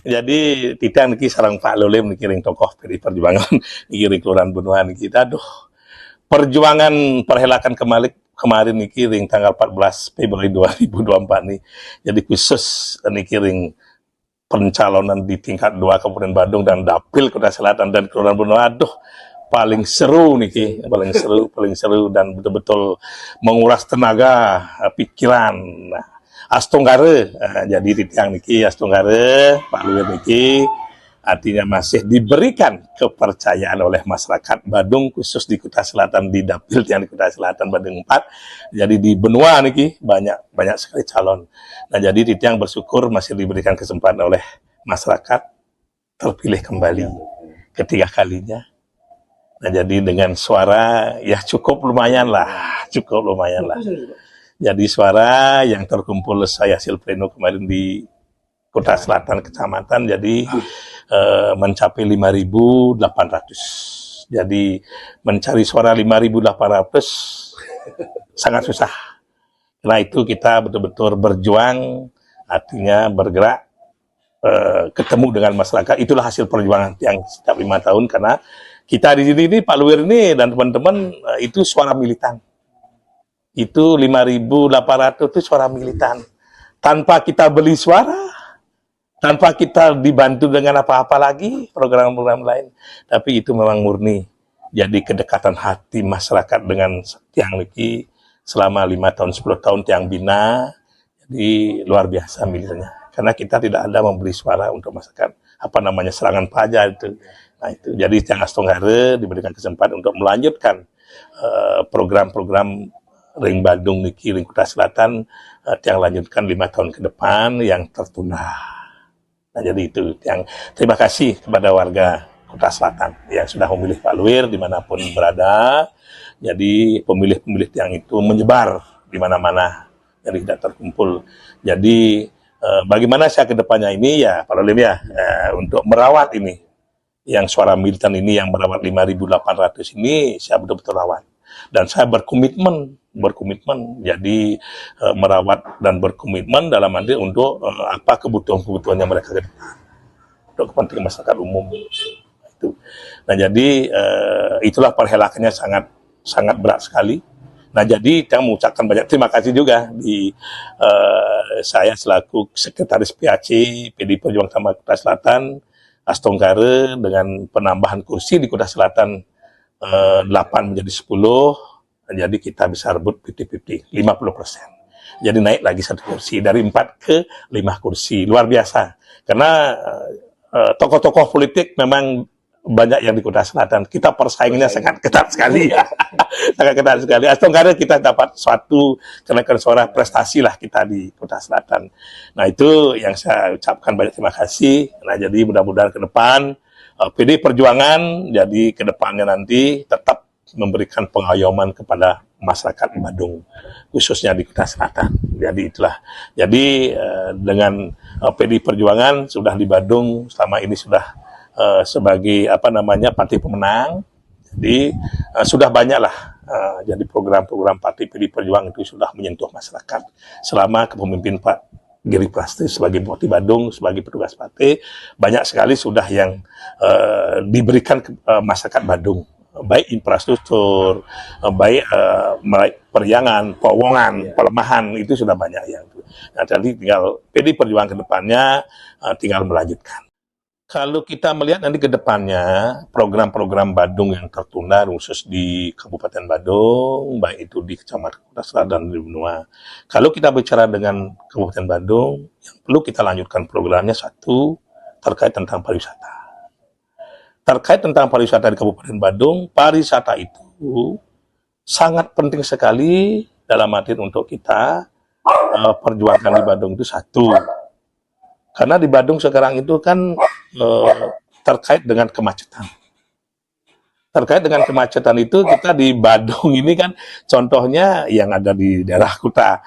Jadi titang niki sarang Pak Lulem niki ring tokoh PDI Perjuangan niki ring Kelurahan Bunuhan niki. Aduh, perjuangan perhelakan kemarin niki ring tanggal 14 Februari 2024 nih. Jadi khusus niki ring pencalonan di tingkat 2 Kabupaten Badung dan Dapil Kota Selatan dan Kelurahan Bunuhan. Aduh, paling seru niki, paling seru dan betul-betul menguras tenaga, pikiran. Nah, Astonggare, jadi titiang niki Astonggare, Pak Luhur niki artinya masih diberikan kepercayaan oleh masyarakat Badung khusus di Kota Selatan di Dapil yang di Kota Selatan Badung 4. Jadi di benua niki banyak sekali calon. Nah, jadi titiang bersyukur masih diberikan kesempatan oleh masyarakat terpilih kembali ketiga kalinya. Nah, jadi dengan suara ya cukup lumayan lah. Jadi suara yang terkumpul saya hasil pleno kemarin di Kota Selatan Kecamatan jadi mencapai 5.800. Jadi mencari suara 5.800 sangat susah. Karena itu kita betul-betul berjuang, artinya bergerak, ketemu dengan masyarakat. Itulah hasil perjuangan yang setiap 5 tahun karena kita di sini Pak Luhur ini dan teman-teman itu suara militan. Itu 5.800 itu suara militan. Tanpa kita beli suara, tanpa kita dibantu dengan apa-apa lagi, program-program lain. Tapi itu memang murni. Jadi kedekatan hati masyarakat dengan tiang niki selama 5 tahun, 10 tahun tiang bina. Jadi luar biasa militannya. Karena kita tidak ada membeli suara untuk masyarakat. Apa namanya, serangan pajak itu. Nah itu. Jadi tiang Astonggare diberikan kesempatan untuk melanjutkan program-program Ring Badung niki Ring Kota Selatan yang lanjutkan 5 tahun ke depan yang tertunda. Nah, jadi itu yang terima kasih kepada warga Kota Selatan yang sudah memilih Pak Luhur dimanapun berada. Jadi pemilih-pemilih yang itu menyebar di mana-mana, jadi tidak terkumpul. Jadi bagaimana saya ke depannya ini ya Pak Luhur ya untuk merawat ini yang suara militan ini yang merawat 5.800 ini saya betul-betul rawat. Dan saya berkomitmen jadi merawat dan berkomitmen dalam arti untuk apa kebutuhan-kebutuhannya mereka ke depan untuk kepentingan masyarakat umum itu. Nah jadi itulah perhelakannya sangat berat sekali. Nah jadi saya mengucapkan banyak terima kasih juga di saya selaku sekretaris PAC PDI Perjuangan Kota Selatan Astonggare dengan penambahan kursi di Kota Selatan 8 menjadi 10. Jadi kita bisa rebut 50-50, 50%. Jadi naik lagi 1 kursi, dari 4 ke 5 kursi. Luar biasa. Karena tokoh-tokoh politik memang banyak yang di Kota Selatan. Kita persaingannya sangat ketat sekali. Ya. Sangat ketat sekali. Astonggare kita dapat suatu kenaikan suara prestasi lah kita di Kota Selatan. Nah itu yang saya ucapkan banyak terima kasih. Nah jadi mudah-mudahan ke depan PDI Perjuangan jadi ke depannya nanti tetap memberikan pengayoman kepada masyarakat Badung, khususnya di Kota Selatan. Jadi itulah. Jadi dengan PDI Perjuangan sudah di Badung selama ini sudah sebagai apa namanya partai pemenang. Jadi sudah banyaklah. Jadi program-program partai PDI Perjuangan itu sudah menyentuh masyarakat selama kepemimpinan Pak Giri Prastyo sebagai Bupati Badung, sebagai petugas partai, banyak sekali sudah yang diberikan ke masyarakat Badung. Baik infrastruktur, baik periangan, powongan, pelemahan, itu sudah banyak yang itu. Nah, jadi tinggal PDI Perjuangan ke depannya tinggal melanjutkan. Kalau kita melihat nanti ke depannya program-program Badung yang tertunda khusus di Kabupaten Badung, baik itu di Kecamatan Kota Selatan dan di Benua. Kalau kita bicara dengan Kabupaten Badung, yang perlu kita lanjutkan programnya satu terkait tentang pariwisata. Terkait tentang pariwisata di Kabupaten Badung, pariwisata itu sangat penting sekali dalam arti untuk kita perjuangkan di Badung itu satu. Karena di Badung sekarang itu kan terkait dengan kemacetan. Terkait dengan kemacetan itu kita di Badung ini kan contohnya yang ada di daerah Kuta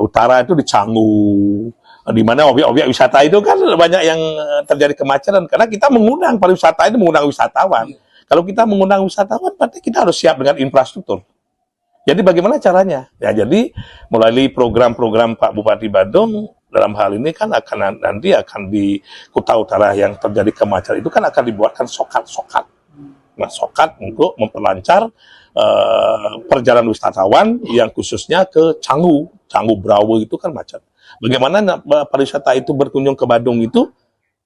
Utara itu di Canggu, di mana objek-objek wisata itu kan banyak yang terjadi kemacetan karena kita mengundang pariwisata itu mengundang wisatawan. Kalau kita mengundang wisatawan berarti kita harus siap dengan infrastruktur. Jadi bagaimana caranya? Ya jadi melalui program-program Pak Bupati Badung dalam hal ini kan nanti akan di Kuta Utara yang terjadi kemacetan itu kan akan dibuatkan sokat-sokat. Nah, sokat untuk memperlancar perjalanan wisatawan yang khususnya ke Canggu Brawo itu kan macet. Bagaimana pariwisata itu berkunjung ke Badung itu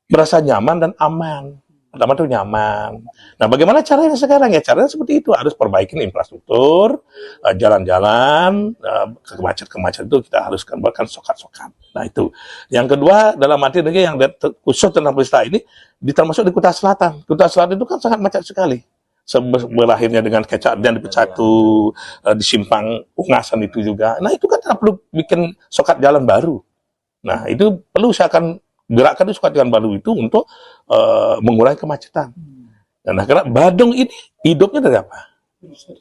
merasa nyaman dan aman. Pertama itu nyaman. Nah, bagaimana caranya sekarang? Ya, caranya seperti itu. Harus perbaikin infrastruktur, jalan-jalan, kemacetan itu kita harus buatkan sokat-sokat. Nah, itu. Yang kedua, dalam arti lagi yang khusus tentang pariwisata ini, termasuk di Kuta Selatan. Kuta Selatan itu kan sangat macet sekali. Berakhirnya dengan kecap dan di Pecatu, di Simpang Ungasan itu juga. Nah, itu kan perlu bikin sokat jalan baru. Nah, itu perlu usahakan gerakan di sokat jalan baru itu untuk mengurangi kemacetan. Nah, karena Badung ini hidupnya dari apa?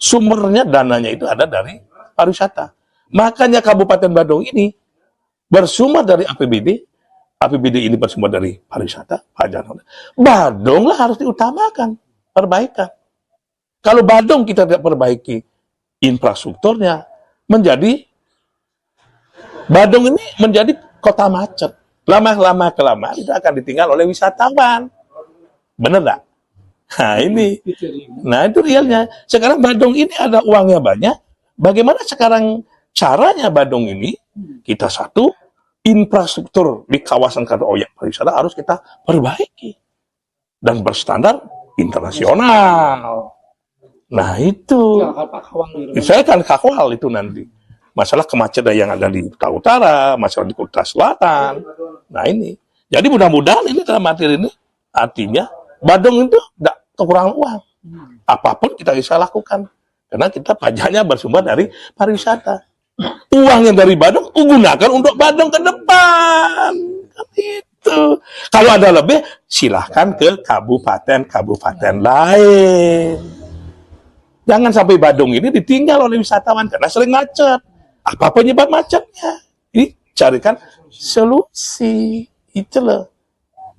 Sumbernya, dananya itu ada dari pariwisata. Makanya Kabupaten Badung ini bersumber dari APBD. APBD ini bersumber dari pariwisata. Badung lah harus diutamakan, perbaikan. Kalau Badung kita tidak perbaiki infrastrukturnya, Badung ini menjadi kota macet. Lama-lama kelamaan itu akan ditinggal oleh wisatawan. Bener nggak? Nah, ini. Nah, itu realnya. Sekarang Badung ini ada uangnya banyak. Bagaimana sekarang caranya Badung ini? Kita satu, infrastruktur di kawasan obyek pariwisata harus kita perbaiki. Dan berstandar internasional. Nah, itu. Saya akan kawal itu nanti. Masalah kemacetan yang ada di Kuta Utara, masalah di Kuta Selatan. Nah, ini. Jadi mudah-mudahan ini dalam materi ini artinya Badung itu tidak kekurangan uang. Apapun kita bisa lakukan. Karena kita pajaknya bersumber dari pariwisata. Uang yang dari Badung gunakan untuk Badung ke depan. Kan itu. Kalau ada lebih, silahkan ke kabupaten-kabupaten lain. Jangan sampai Badung ini ditinggal oleh wisatawan karena sering macet. Apa penyebab macetnya? Ini carikan solusi. Itu loh.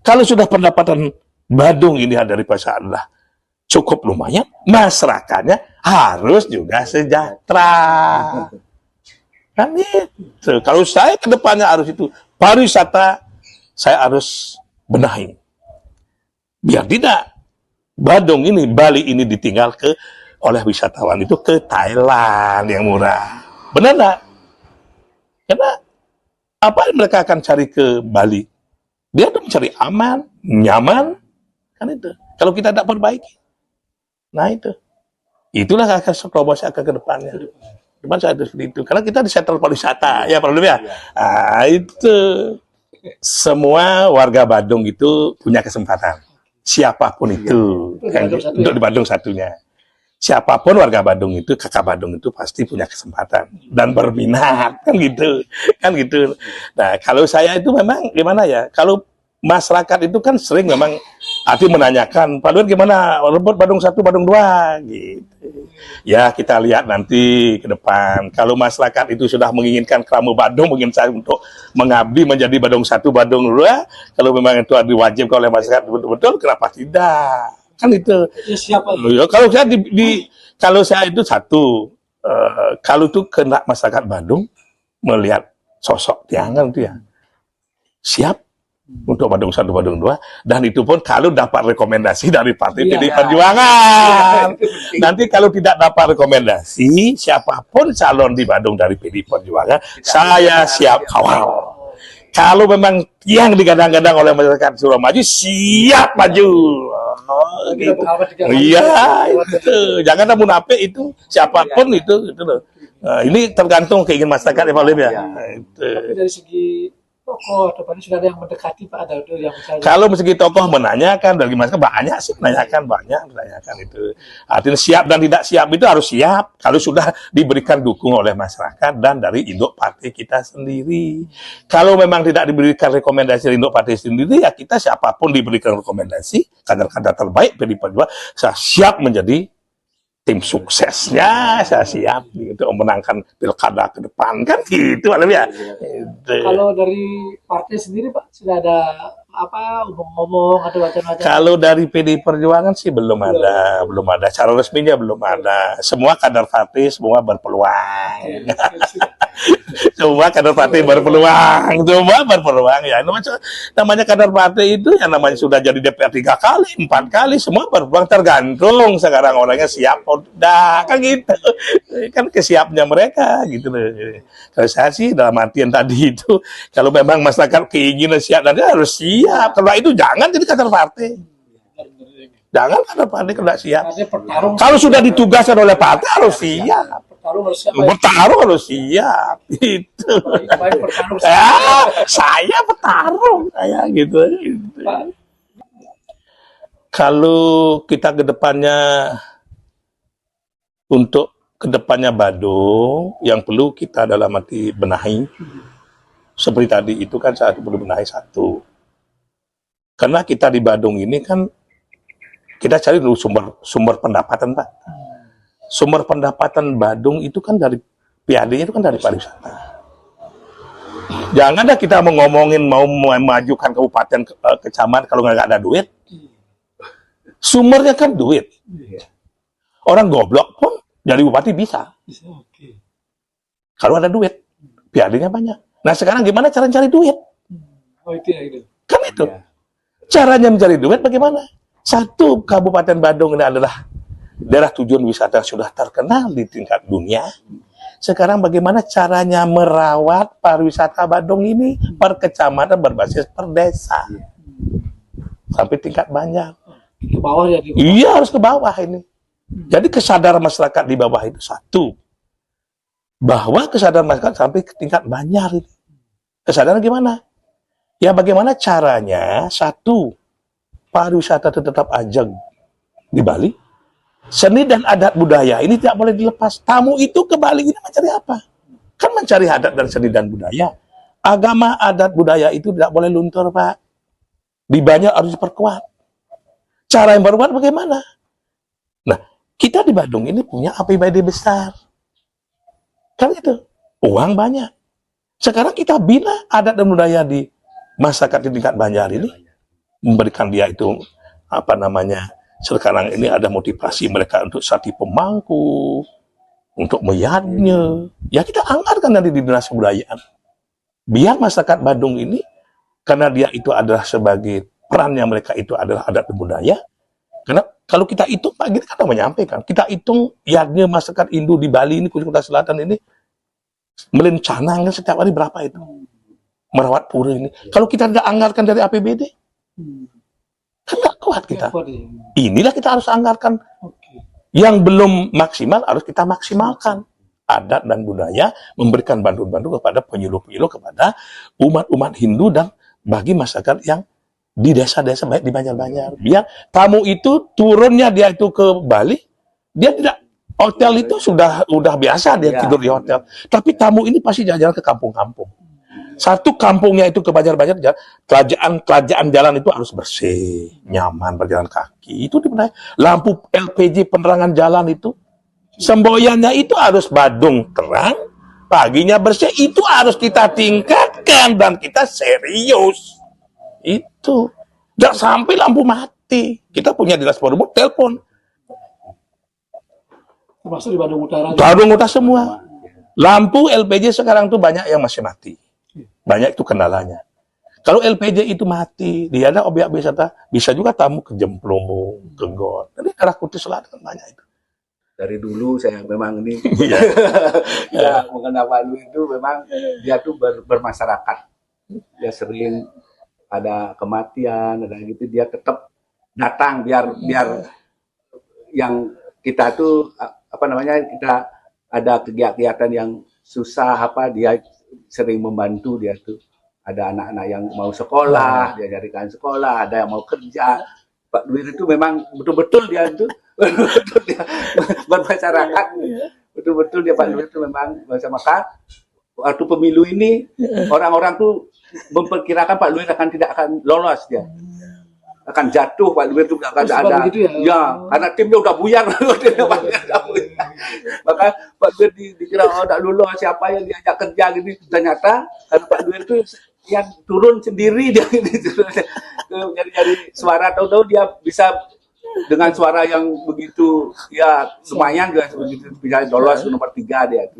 Kalau sudah pendapatan Badung ini dari pariwisata adalah cukup lumayan, masyarakatnya harus juga sejahtera. Kan itu. Kalau saya ke depannya harus itu. Pariwisata saya harus benahi. Biar tidak Badung ini, Bali ini ditinggal oleh wisatawan itu ke Thailand yang murah. Benar nggak? Karena apa yang mereka akan cari ke Bali? Dia tuh mencari aman, nyaman, kan itu. Kalau kita tidak perbaiki, nah itu. Itulah akan terobos akan ke depannya. Depan saya itu seperti itu. Karena kita di sektor pariwisata, ya problemnya. Nah, itu. Semua warga Badung itu punya kesempatan. Siapapun itu. Untuk di Badung satunya. Siapapun warga Badung itu, kakak Badung itu pasti punya kesempatan dan berminat, kan gitu. Nah, kalau saya itu memang gimana ya? Kalau masyarakat itu kan sering memang menanyakan, Pak Luhur gimana? Rebut Badung 1, Badung 2, gitu. Ya, kita lihat nanti ke depan. Kalau masyarakat itu sudah menginginkan Keramu Badung, mungkin saya untuk mengabdi menjadi Badung 1, Badung 2, kalau memang itu diwajibkan oleh masyarakat betul-betul, kenapa tidak? Kan itu. Siapa? Ya, kalau saya itu satu, kalau itu kena masyarakat Badung melihat sosok Tiangan itu ya siap untuk Badung 1, Badung 2, dan itu pun kalau dapat rekomendasi dari Partai PDI Perjuangan. Nanti kalau tidak dapat rekomendasi, siapapun calon di Badung dari PDI Perjuangan, saya siap kawal. Kalau memang yang digadang-gadang oleh masyarakat Suruh Maju, siap maju. Gitu. Iya, itu. Jangan munafik itu, siapapun itu loh. Nah, ini tergantung keinginan masyarakat ya Pak Lim ya. Tapi dari segi tokoh, depannya sudah ada yang mendekati Pak Daud yang misalnya. Kalau segi tokoh menanyakan dari masyarakat banyak sih menanyakan itu. Artinya siap dan tidak siap itu harus siap kalau sudah diberikan dukung oleh masyarakat dan dari induk partai kita sendiri. Kalau memang tidak diberikan rekomendasi dari induk partai sendiri, ya kita siapapun diberikan rekomendasi, kader-kader terbaik PDI Perjuangan, saya siap menjadi tim suksesnya, saya siap gitu memenangkan pilkada ke depan, kan gitu Pak Lim ya. Kalau dari partai sendiri Pak sudah ada apa ngomong-ngomong atau wacana-wacana? Kalau dari PDI Perjuangan sih belum ada. Cara resminya belum ada. Semua kader partai semua berpeluang. Coba kader partai berpeluang, ya. Namanya kader partai itu yang namanya sudah jadi DPR 3 kali, 4 kali, semua berpeluang, tergantung sekarang orangnya siap atau tidak, kan gitu. Kan kesiapnya mereka gitu loh. Kalau saya sih dalam artian tadi itu, kalau memang masyarakat keinginan siap, dan harus siap. Kalau itu jangan jadi kader partai. Jangan kader partai kalau tidak siap. Artinya bertarung. Kalau sudah ditugaskan oleh partai harus siap. Bertarung harus siap. Bertarung harus siap. Itu. Baik bertarung. Saya bertarung, saya gitu. Pak, Kalau kita ke depannya, untuk ke depannya Badung, yang perlu kita dalam arti benahi, seperti tadi itu kan satu perlu benahi satu. Karena kita di Badung ini kan, kita cari dulu sumber pendapatan, Pak. Sumber pendapatan Badung itu kan dari PAD-nya itu kan dari pariwisata. Jangan dah kita mau ngomongin mau memajukan kabupaten kecamatan kalau nggak ada duit. Sumbernya kan duit. Orang goblok pun jadi bupati bisa. oke. Kalau ada duit, PAD-nya banyak. Nah sekarang gimana cara cari duit? Oh itu ya itu. Kan itu. Caranya mencari duit bagaimana? Satu, Kabupaten Badung ini adalah daerah tujuan wisata yang sudah terkenal di tingkat dunia. Sekarang bagaimana caranya merawat pariwisata Badung ini per kecamatan berbasis per desa. Sampai tingkat banyak. Ke bawah ya. Iya harus ke bawah ini. Jadi kesadaran masyarakat di bawah itu satu. Bahwa kesadaran masyarakat sampai ke tingkat banyak ini. Kesadaran gimana? Ya bagaimana caranya, satu, pariwisata tetap ajeng di Bali. Seni dan adat budaya ini tidak boleh dilepas. Tamu itu ke Bali ini mencari apa? Kan mencari adat dan seni dan budaya. Agama, adat, budaya itu tidak boleh luntur, Pak. Di banyak harus diperkuat. Cara yang berbuat bagaimana? Nah, kita di Badung ini punya APBD besar. Kan itu. Uang banyak. Sekarang kita bina adat dan budaya di masyarakat di tingkat Banjar ini. Memberikan dia itu apa namanya, sekarang ini ada motivasi mereka untuk sati pemangku, untuk meyadnya. Ya kita anggarkan nanti di dinas kebudayaan. Biar masyarakat Badung ini, karena dia itu adalah sebagai perannya mereka itu adalah adat dan budaya. Karena kalau kita hitung, Pak Giri kan menyampaikan, kita hitung yadnya masyarakat Hindu di Bali ini, khusus Kuta Selatan ini, melencanang setiap hari berapa itu? Merawat pura ini. Kalau kita tidak anggarkan dari APBD, kan nggak kuat kita. Inilah kita harus anggarkan. Yang belum maksimal harus kita maksimalkan. Adat dan budaya, memberikan bantuan-bantuan kepada penyuluh-penyuluh, kepada umat-umat Hindu dan bagi masyarakat yang di desa-desa baik di Banjar-Banjar. Biar tamu itu turunnya dia itu ke Bali, dia tidak, hotel itu sudah biasa dia tidur di hotel. Tapi tamu ini pasti jalan-jalan ke kampung-kampung. Satu, kampungnya itu ke Banjar-Banjar, kerajaan jalan itu harus bersih, nyaman berjalan kaki. Itu dibenahi. Lampu LPG penerangan jalan itu, semboyannya itu harus Badung terang, paginya bersih. Itu harus kita tingkatkan dan kita serius. Itu. Jangan sampai lampu mati. Kita punya dinas perhubungan, telepon. Termasuk di Bandung Utara. Bandung Utara semua. Lampu LPG sekarang tuh banyak yang masih mati. Banyak itu kendalanya. Kalau LPG itu mati, dia ada objek wisata, bisa juga tamu ke Jemplung, ke Got. Jadi arah Kuta Selatan banyak itu. Dari dulu saya memang ini ya mengenal Pak Lu itu memang dia tuh bermasyarakat. Dia sering ada kematian, ada gitu, dia tetap datang biar yang kita tuh apa namanya, kita ada kegiatan yang susah apa, dia sering membantu. Dia tuh ada anak-anak yang mau sekolah, dia carikan sekolah, ada yang mau kerja. Pak Duir itu memang betul-betul dia itu betul dia bermasyarakat, betul-betul dia Pak Duir itu memang maka waktu pemilu ini orang-orang tuh memperkirakan Pak Duir tidak akan lolos, dia akan jatuh, Pak Duir itu nggak akan ada. Ya, karena timnya udah buyar. Maka Pak Duir dikira tidak lulus, siapa yang diajak kerja gini. Ternyata karena Pak Duir itu yang turun sendiri, dia nyari suara, tahu-tahu dia bisa dengan suara yang begitu ya lumayan juga begitu bisa lolos ke nomor 3 dia.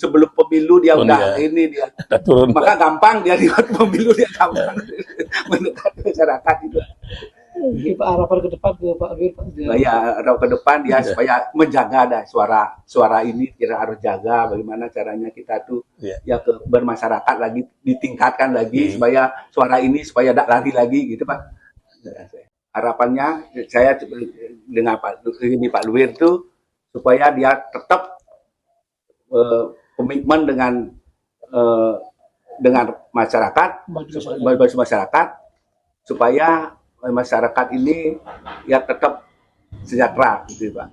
sebelum pemilu dia Oh, udah dia. ini dia. Udah turun. Maka gampang dia lewat pemilu dia gampang mendekat masyarakat itu. Mungkin Pak harapan ke depan ke Pak Wir, Pak. Nah, ya ke depan dia Iya. supaya menjaga dah suara ini kita harus jaga bagaimana caranya kita tuh Iya. ya ke bermasyarakat lagi ditingkatkan lagi Hmm. supaya suara ini supaya tidak lari lagi gitu Pak. Harapannya saya dengan Pak Luwir tuh supaya dia tetap komitmen dengan masyarakat, bagi masyarakat supaya masyarakat ini ya tetap sejahtera gitu Pak.